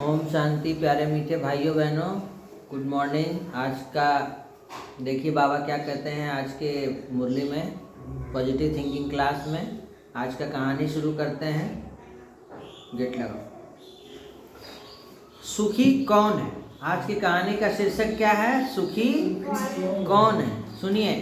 ओम शांति। प्यारे मीठे भाइयों बहनों, गुड मॉर्निंग। आज का देखिए बाबा क्या कहते हैं आज के मुरली में, पॉजिटिव थिंकिंग क्लास में। आज का कहानी शुरू करते हैं। गेट लगाओ। सुखी कौन है? आज की कहानी का शीर्षक क्या है? सुखी कौन है? सुनिए।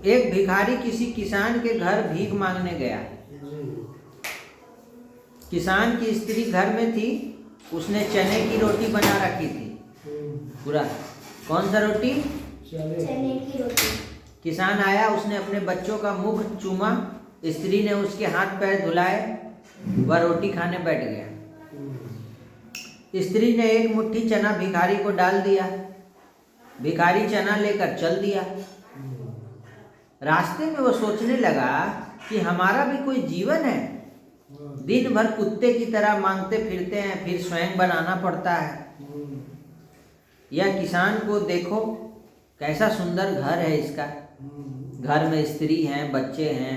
एक भिखारी किसी किसान के घर भीख मांगने गया। किसान की स्त्री घर में थी। उसने चने की रोटी बना रखी थी। पूरा कौन सा रोटी? चने की रोटी। किसान आया, उसने अपने बच्चों का मुख चूमा। स्त्री ने उसके हाथ पैर धुलाए। वह रोटी खाने बैठ गया। स्त्री ने एक मुट्ठी चना भिखारी को डाल दिया। भिखारी चना लेकर चल दिया। रास्ते में वो सोचने लगा कि हमारा भी कोई जीवन है। दिन भर कुत्ते की तरह मांगते फिरते हैं, फिर स्वयं बनाना पड़ता है। यह किसान को देखो, कैसा सुंदर घर है इसका। घर में स्त्री हैं, बच्चे हैं,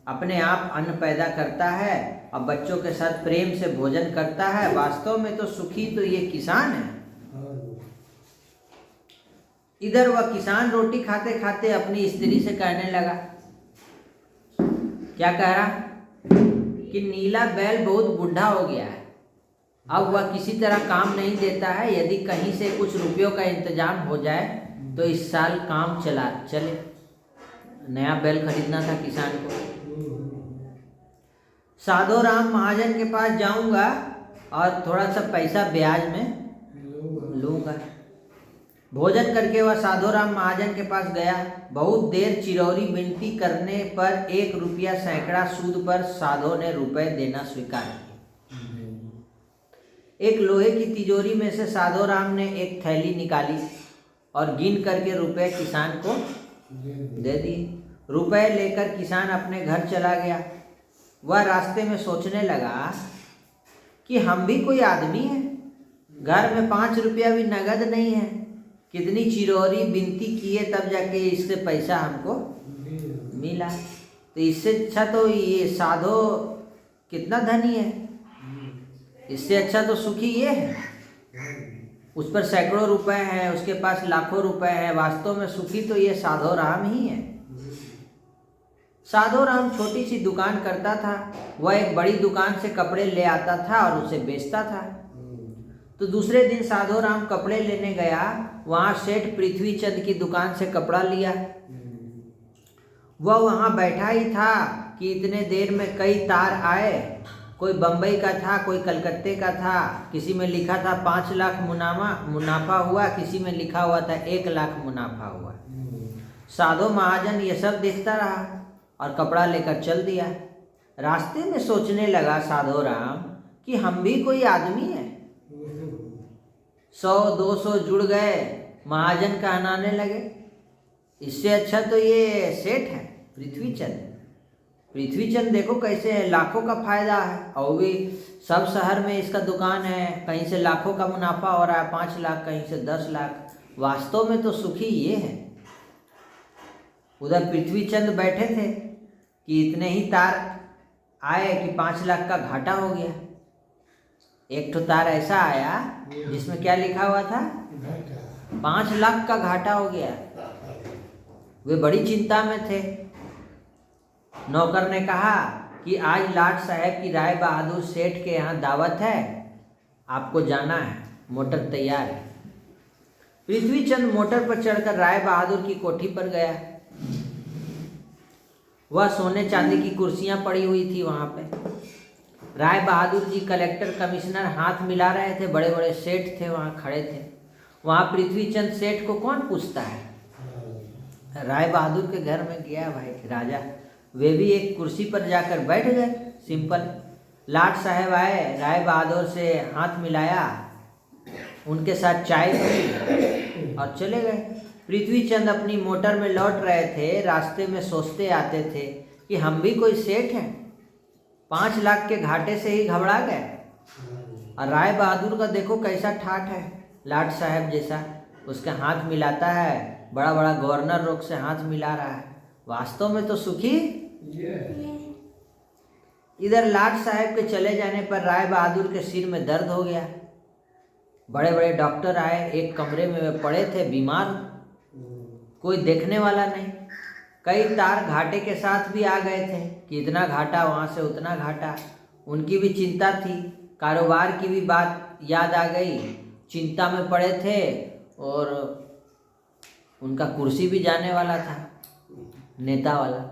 अपने आप अन्न पैदा करता है और बच्चों के साथ प्रेम से भोजन करता है। वास्तव में तो सुखी तो ये किसान है। इधर वह किसान रोटी खाते खाते अपनी स्त्री से कहने लगा, क्या कह रहा कि नीला बैल बहुत बूढ़ा हो गया है। अब वह किसी तरह काम नहीं देता है। यदि कहीं से कुछ रुपयों का इंतजाम हो जाए तो इस साल काम चले। नया बैल खरीदना था किसान को। साधो राम महाजन के पास जाऊंगा और थोड़ा सा पैसा ब्याज में लूंगा। भोजन करके वह साधो राम महाजन के पास गया। बहुत देर चिरौरी विनती करने पर 1 रुपया सैकड़ा सूद पर साधो ने रुपए देना स्वीकार किया। एक लोहे की तिजोरी में से साधो राम ने एक थैली निकाली और गिन करके रुपए किसान को दे दिए। रुपए लेकर किसान अपने घर चला गया। वह रास्ते में सोचने लगा कि हम भी कोई आदमी हैं। घर में 5 रुपया भी नगद नहीं है। कितनी चिरौरी विनती किए तब जाके इससे पैसा हमको मिला। तो इससे अच्छा तो ये साधो कितना धनी है। इससे अच्छा तो सुखी ये है। उस पर सैकड़ों रुपए हैं, उसके पास लाखों रुपए हैं। वास्तव में सुखी तो ये साधो राम ही है। साधो राम छोटी सी दुकान करता था। वह एक बड़ी दुकान से कपड़े ले आता था और उसे बेचता था। तो दूसरे दिन साधो राम कपड़े लेने गया। वहाँ सेठ पृथ्वीचंद की दुकान से कपड़ा लिया। वह वहाँ बैठा ही था कि इतने देर में कई तार आए। कोई बम्बई का था, कोई कलकत्ते का था। किसी में लिखा था 5 लाख मुनाफा हुआ, किसी में लिखा हुआ था 1 लाख मुनाफा हुआ। साधो महाजन ये सब देखता रहा और कपड़ा लेकर चल दिया। रास्ते में सोचने लगा साधो राम कि हम भी कोई आदमी है। 100-200 जुड़ गए, महाजन कहलाने लगे। इससे अच्छा तो ये सेठ है पृथ्वीचंद। पृथ्वीचंद देखो कैसे है, लाखों का फायदा है और भी सब शहर में इसका दुकान है। कहीं से लाखों का मुनाफा हो रहा है, 5 लाख, कहीं से 10 लाख। वास्तव में तो सुखी ये है। उधर पृथ्वीचंद बैठे थे कि इतने ही तार आए कि 5 लाख का घाटा हो गया। एक तो तार ऐसा आया जिसमें क्या लिखा हुआ था? 5 लाख का घाटा हो गया। वे बड़ी चिंता में थे। नौकर ने कहा कि आज लाट साहब की राय बहादुर सेठ के यहाँ दावत है, आपको जाना है, मोटर तैयार है। पृथ्वीचंद मोटर पर चढ़कर राय बहादुर की कोठी पर गया। वह सोने चांदी की कुर्सियां पड़ी हुई थी वहाँ पे। राय बहादुर जी कलेक्टर कमिश्नर हाथ मिला रहे थे। बड़े बड़े सेठ थे वहाँ खड़े थे। वहाँ पृथ्वीचंद सेठ को कौन पूछता है? राय बहादुर के घर में गया भाई राजा। वे भी एक कुर्सी पर जाकर बैठ गए, सिंपल। लाट साहब आए, राय बहादुर से हाथ मिलाया, उनके साथ चाय पी और चले गए। पृथ्वीचंद अपनी मोटर में लौट रहे थे। रास्ते में सोचते आते थे कि हम भी कोई सेठ हैं। 5 लाख के घाटे से ही घबरा गए। और राय बहादुर का देखो कैसा ठाठ है, लाट साहब जैसा। उसके हाथ मिलाता है, बड़ा बड़ा गवर्नर लोग से हाथ मिला रहा है। वास्तव में तो सुखी इधर लाट साहब के चले जाने पर राय बहादुर के सिर में दर्द हो गया। बड़े बड़े डॉक्टर आए, एक कमरे में वे पड़े थे बीमार, कोई देखने वाला नहीं। कई तार घाटे के साथ भी आ गए थे कि इतना घाटा, वहाँ से उतना घाटा। उनकी भी चिंता थी, कारोबार की भी बात याद आ गई, चिंता में पड़े थे और उनका कुर्सी भी जाने वाला था, नेता वाला।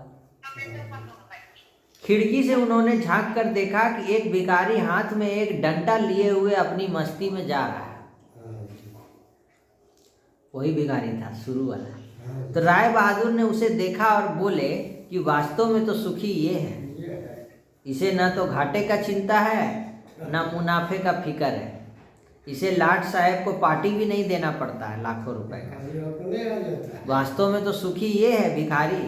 खिड़की से उन्होंने झांक कर देखा कि एक भिखारी हाथ में एक डंडा लिए हुए अपनी मस्ती में जा रहा है। वही भिखारी था शुरू वाला। तो राय बहादुर ने उसे देखा और बोले कि वास्तव में तो सुखी ये है, इसे न तो घाटे का चिंता है न मुनाफे का फिक्र है। इसे लाट साहब को पार्टी भी नहीं देना पड़ता है लाखों रुपए का। वास्तव में तो सुखी ये है भिखारी।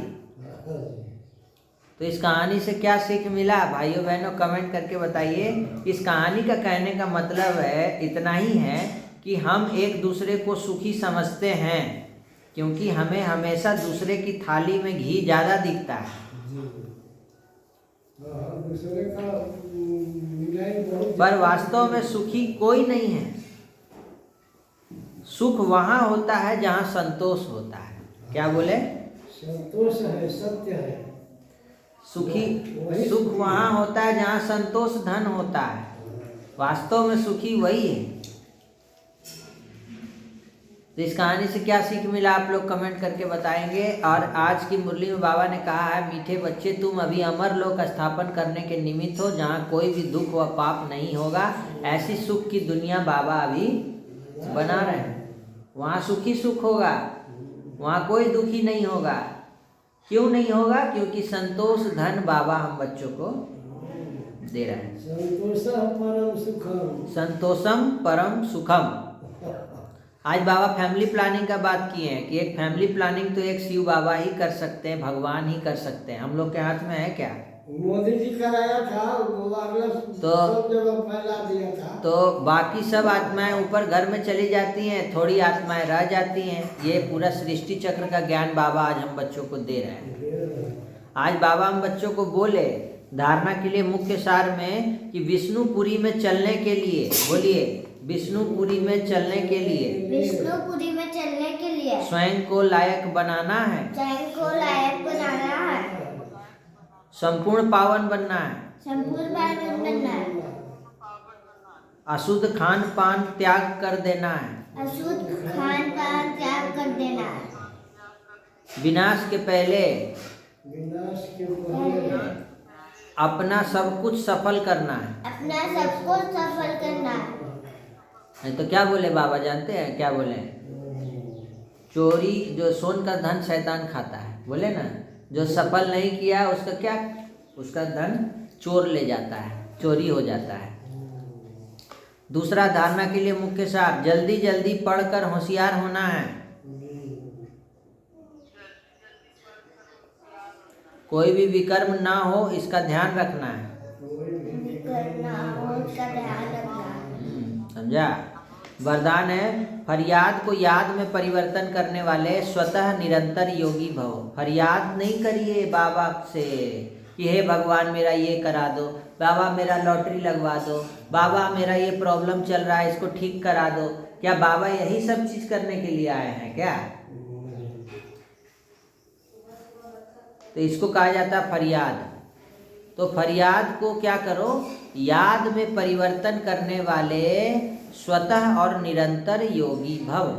तो इस कहानी से क्या सीख मिला भाइयों बहनों, कमेंट करके बताइए। इस कहानी का कहने का मतलब है इतना ही है कि हम एक दूसरे को सुखी समझते हैं, क्योंकि हमें हमेशा दूसरे की थाली में घी ज़्यादा दिखता है, पर वास्तव में सुखी कोई नहीं है। सुख वहाँ होता है जहाँ संतोष होता है। क्या बोले? संतोष है, सत्य है। सुख वहाँ होता है जहाँ संतोष धन होता है। वास्तव में सुखी वही है। तो इस कहानी से क्या सीख मिला आप लोग कमेंट करके बताएंगे। और आज की मुरली में बाबा ने कहा है, मीठे बच्चे तुम अभी अमर लोक स्थापन करने के निमित्त हो, जहाँ कोई भी दुख व पाप नहीं होगा। ऐसी सुख की दुनिया बाबा अभी बना रहे हैं। वहाँ सुखी सुख होगा, वहाँ कोई दुखी नहीं होगा। क्यों नहीं होगा? क्योंकि संतोष धन बाबा हम बच्चों को दे रहे हैं। संतोषम परम सुखम। आज बाबा फैमिली प्लानिंग का बात किए हैं कि एक फैमिली प्लानिंग तो एक शिव बाबा ही कर सकते हैं, भगवान ही कर सकते हैं। हम लोग के हाथ में है क्या? मोदी जी कराया था, सब जगह फैला दिया था। तो बाकी सब आत्माएं ऊपर घर में चली जाती हैं, थोड़ी आत्माएं रह जाती हैं। ये पूरा सृष्टि चक्र का ज्ञान बाबा आज हम बच्चों को दे रहे हैं। आज बाबा हम बच्चों को बोले धारणा के लिए मुख्य सार में कि विष्णुपुरी में चलने के लिए, बोलिए विष्णुपुरी में चलने के लिए, विष्णुपुरी में चलने के लिए स्वयं को लायक बनाना है, स्वयं को लायक बनाना है, संपूर्ण पावन बनना है, संपूर्ण पावन बनना है, अशुद्ध खान पान त्याग कर देना है, अशुद्ध खान पान त्याग कर देना है, विनाश के पहले अपना सब कुछ सफल करना है। अपना सब कुछ सफल करना है। नहीं तो क्या बोले बाबा जानते हैं क्या बोले? चोरी, जो सोन का धन शैतान खाता है, बोले ना, जो सफल नहीं किया उसका क्या, उसका धन चोर ले जाता है, चोरी हो जाता है। दूसरा धारणा के लिए मुख्य सार, जल्दी जल्दी पढ़कर होशियार होना है। कोई भी विकर्म ना हो इसका ध्यान रखना है। समझा? वरदान है, फरियाद को याद में परिवर्तन करने वाले स्वतः निरंतर योगी भव। फरियाद नहीं करिए बाबा से कि हे भगवान मेरा ये करा दो, बाबा मेरा लॉटरी लगवा दो, बाबा मेरा ये प्रॉब्लम चल रहा है इसको ठीक करा दो। क्या बाबा यही सब चीज करने के लिए आए हैं क्या? तो इसको कहा जाता है फरियाद। तो फरियाद को क्या करो? याद में परिवर्तन करने वाले स्वतः और निरंतर योगी भव।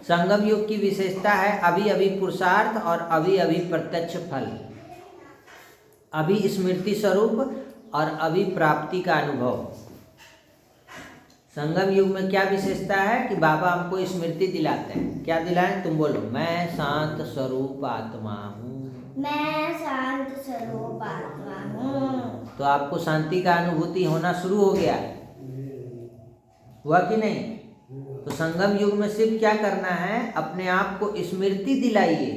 संगम युग की विशेषता है अभी अभी पुरुषार्थ और अभी अभी प्रत्यक्ष फल, अभी स्मृति स्वरूप और अभी प्राप्ति का अनुभव। संगम युग में क्या विशेषता है कि बाबा हमको स्मृति दिलाते हैं। क्या दिलाएं? तुम बोलो, मैं शांत स्वरूप आत्मा हूँ। मैं शांत स्वरूप आत्मा हूँ। तो आपको शांति का अनुभूति होना शुरू हो गया, हुआ कि नहीं? तो संगम युग में सिर्फ क्या करना है? अपने आप को स्मृति दिलाइए,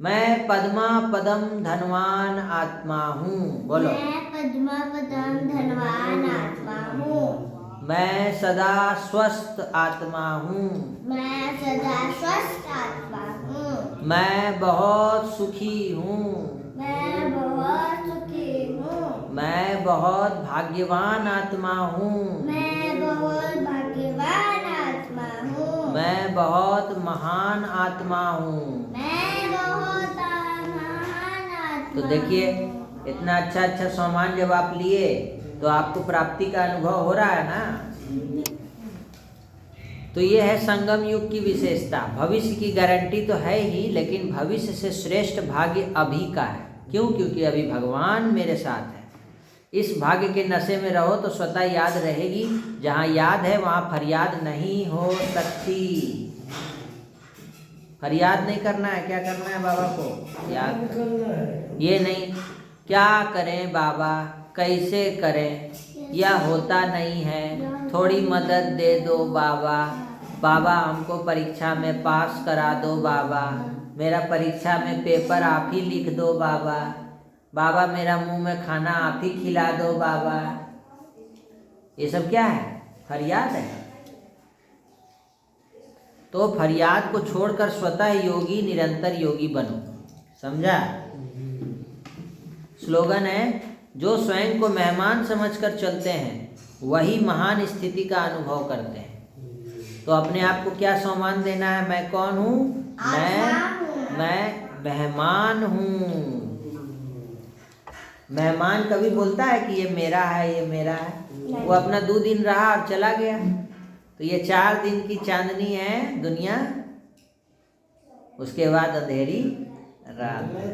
मैं पद्मा पदम धनवान आत्मा हूँ। बोलो, मैं पद्मा पदम धनवान आत्मा हूँ। मैं सदा स्वस्थ आत्मा हूँ। मैं सदा स्वस्थ आत्मा हूँ। मैं बहुत सुखी हूँ। मैं बहुत मैं बहुत भाग्यवान आत्मा हूँ। मैं बहुत भाग्यवान आत्मा हूँ। मैं बहुत महान आत्मा हूँ। मैं बहुत महान आत्मा तो देखिए, हूँ। इतना अच्छा अच्छा सामान जब आप लिए तो आपको प्राप्ति का अनुभव हो रहा है ना। तो ये है संगम युग की विशेषता। भविष्य की गारंटी तो है ही, लेकिन भविष्य से श्रेष्ठ भाग्य अभी का है। क्यों? क्योंकि अभी भगवान मेरे साथ है। इस भाग्य के नशे में रहो तो स्वतः याद रहेगी। जहाँ याद है वहाँ फरियाद नहीं हो सकती। फरियाद नहीं करना है। क्या करना है? बाबा को याद करना है। ये नहीं क्या करें बाबा, कैसे करें, यह होता नहीं है, थोड़ी मदद दे दो बाबा। बाबा हमको परीक्षा में पास करा दो बाबा। मेरा परीक्षा में पेपर आप ही लिख दो बाबा। बाबा मेरा मुंह में खाना आप ही खिला दो बाबा। ये सब क्या है? फरियाद है। तो फरियाद को छोड़कर स्वतः योगी, निरंतर योगी बनो। समझा? स्लोगन है, जो स्वयं को मेहमान समझकर चलते हैं वही महान स्थिति का अनुभव करते हैं। तो अपने आप को क्या सम्मान देना है? मैं कौन हूँ? मैं मेहमान हूँ। मेहमान कभी बोलता है कि ये मेरा है, ये मेरा है? वो अपना 2 दिन रहा और चला गया। तो ये 4 दिन की चांदनी है दुनिया, उसके बाद अंधेरी रात है।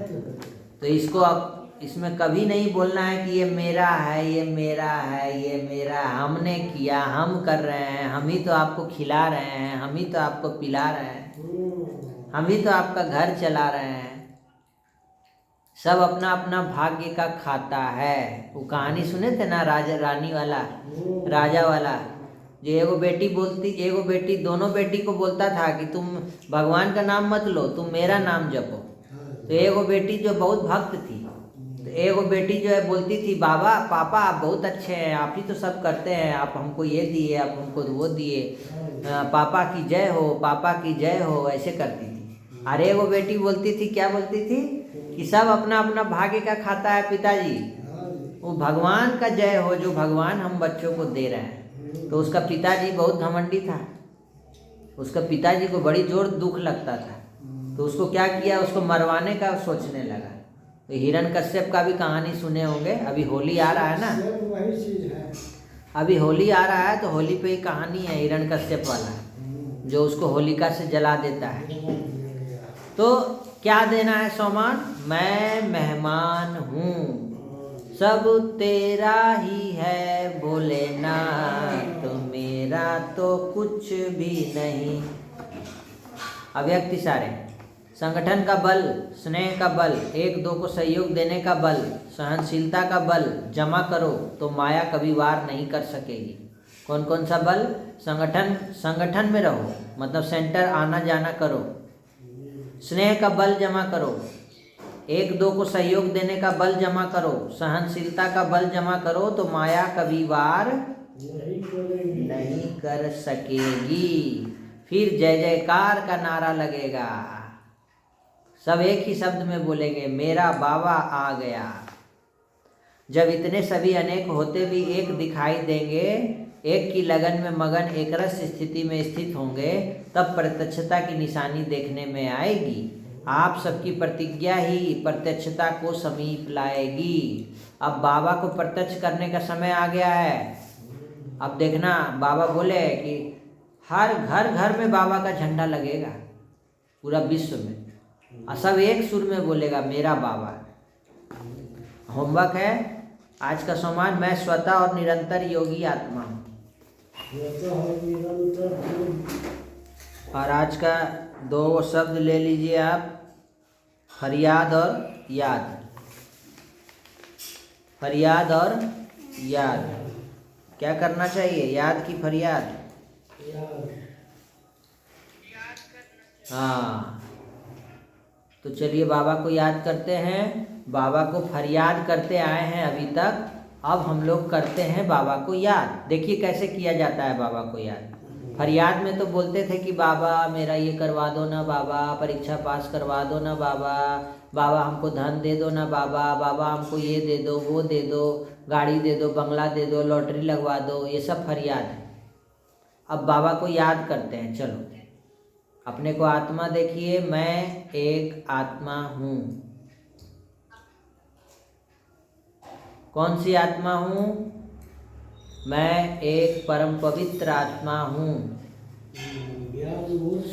तो इसको अब इसमें कभी नहीं बोलना है कि ये मेरा है, ये मेरा है, ये मेरा है, हमने किया, हम कर रहे हैं, हम ही तो आपको खिला रहे हैं, हम ही तो आपको पिला रहे हैं, हम ही तो आपका घर चला रहे हैं। सब अपना अपना भाग्य का खाता है। वो कहानी सुने थे ना, राजा रानी वाला, राजा वाला, जो एगो बेटी दोनों बेटी को बोलता था कि तुम भगवान का नाम मत लो, तुम मेरा नाम जपो। तो एगो बेटी जो बहुत भक्त थी, तो एगो बेटी जो है बोलती थी, बाबा पापा आप बहुत अच्छे हैं, आप ही तो सब करते हैं, आप हमको ये दिए, आप हमको वो दिए, पापा की जय हो, पापा की जय हो, ऐसे करती थी। अरे एगो बेटी बोलती थी, क्या बोलती थी कि सब अपना अपना भाग्य का खाता है पिताजी, वो भगवान का जय हो जो भगवान हम बच्चों को दे रहे हैं। तो उसका पिताजी बहुत घमंडी था। उसका पिताजी को बड़ी जोर दुख लगता था। तो उसको क्या किया, उसको मरवाने का सोचने लगा। तो हिरण्यकश्यप का भी कहानी सुने होंगे। अभी होली आ रहा है ना, वही चीज है। अभी होली आ रहा है, तो होली पे एक कहानी है हिरण्यकश्यप वाला, जो उसको होलिका से जला देता है। तो क्या देना है सम्मान? मैं मेहमान हूँ, सब तेरा ही है भोलेनाथ, मेरा तो कुछ भी नहीं। अव्यक्त इशारे। संगठन का बल, स्नेह का बल, एक दो को सहयोग देने का बल, सहनशीलता का बल जमा करो तो माया कभी वार नहीं कर सकेगी। कौन कौन सा बल? संगठन में रहो, मतलब सेंटर आना जाना करो। स्नेह का बल जमा करो, एक दो को सहयोग देने का बल जमा करो, सहनशीलता का बल जमा करो तो माया कभी वार नहीं कर सकेगी। फिर जय जयकार का नारा लगेगा, सब एक ही शब्द में बोलेंगे, मेरा बाबा आ गया। जब इतने सभी अनेक होते भी एक दिखाई देंगे, एक की लगन में मगन एक रस स्थिति में स्थित होंगे, तब प्रत्यक्षता की निशानी देखने में आएगी। आप सबकी प्रतिज्ञा ही प्रत्यक्षता को समीप लाएगी। अब बाबा को प्रत्यक्ष करने का समय आ गया है। अब देखना, बाबा बोले कि हर घर घर में बाबा का झंडा लगेगा, पूरा विश्व में, और सब एक सुर में बोलेगा, मेरा बाबा। होमवर्क है आज का सम्मान, मैं स्वतः और निरंतर योगी आत्मा हूँ। और आज का 2 शब्द ले लीजिए आप, फरियाद और याद। फरियाद और याद, क्या करना चाहिए? याद की फरियाद? हाँ, तो चलिए बाबा को याद करते हैं। बाबा को फरियाद करते आए हैं अभी तक, अब हम लोग करते हैं बाबा को याद। देखिए कैसे किया जाता है बाबा को याद। फरियाद में तो बोलते थे कि बाबा मेरा ये करवा दो ना बाबा, परीक्षा पास करवा दो ना बाबा, बाबा हमको धन दे दो ना बाबा, बाबा हमको ये दे दो वो दे दो। गाड़ी दे दो, बंगला दे दो, लॉटरी लगवा दो, ये सब फरियाद है। अब बाबा को याद करते हैं। चलो अपने को आत्मा देखिए, मैं एक आत्मा हूँ। कौन सी आत्मा हूँ? मैं एक परम पवित्र आत्मा हूँ,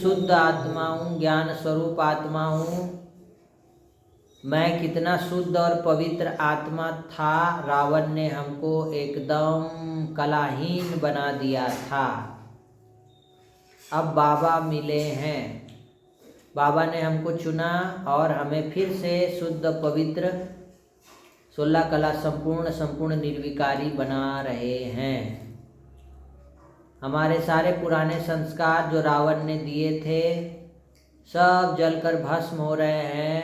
शुद्ध आत्मा हूँ, ज्ञान स्वरूप आत्मा हूँ। मैं कितना शुद्ध और पवित्र आत्मा था, रावण ने हमको एकदम कलाहीन बना दिया था। अब बाबा मिले हैं, बाबा ने हमको चुना और हमें फिर से शुद्ध पवित्र 16 कला संपूर्ण निर्विकारी बना रहे हैं। हमारे सारे पुराने संस्कार जो रावण ने दिए थे सब जलकर भस्म हो रहे हैं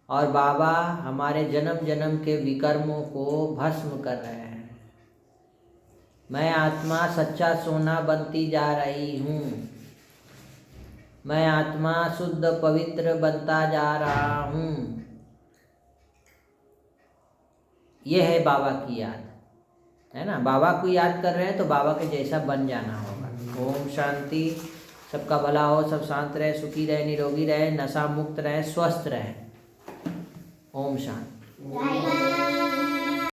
और बाबा हमारे जन्म जन्म के विकर्मों को भस्म कर रहे हैं। मैं आत्मा सच्चा सोना बनती जा रही हूँ। मैं आत्मा शुद्ध पवित्र बनता जा रहा हूँ। यह है बाबा की याद, है ना। बाबा को याद कर रहे हैं तो बाबा के जैसा बन जाना होगा। ओम शांति। सबका भला हो, सब शांत रहे, सुखी रहे, निरोगी रहे, नशा मुक्त रहे, स्वस्थ रहे। ओम शांति।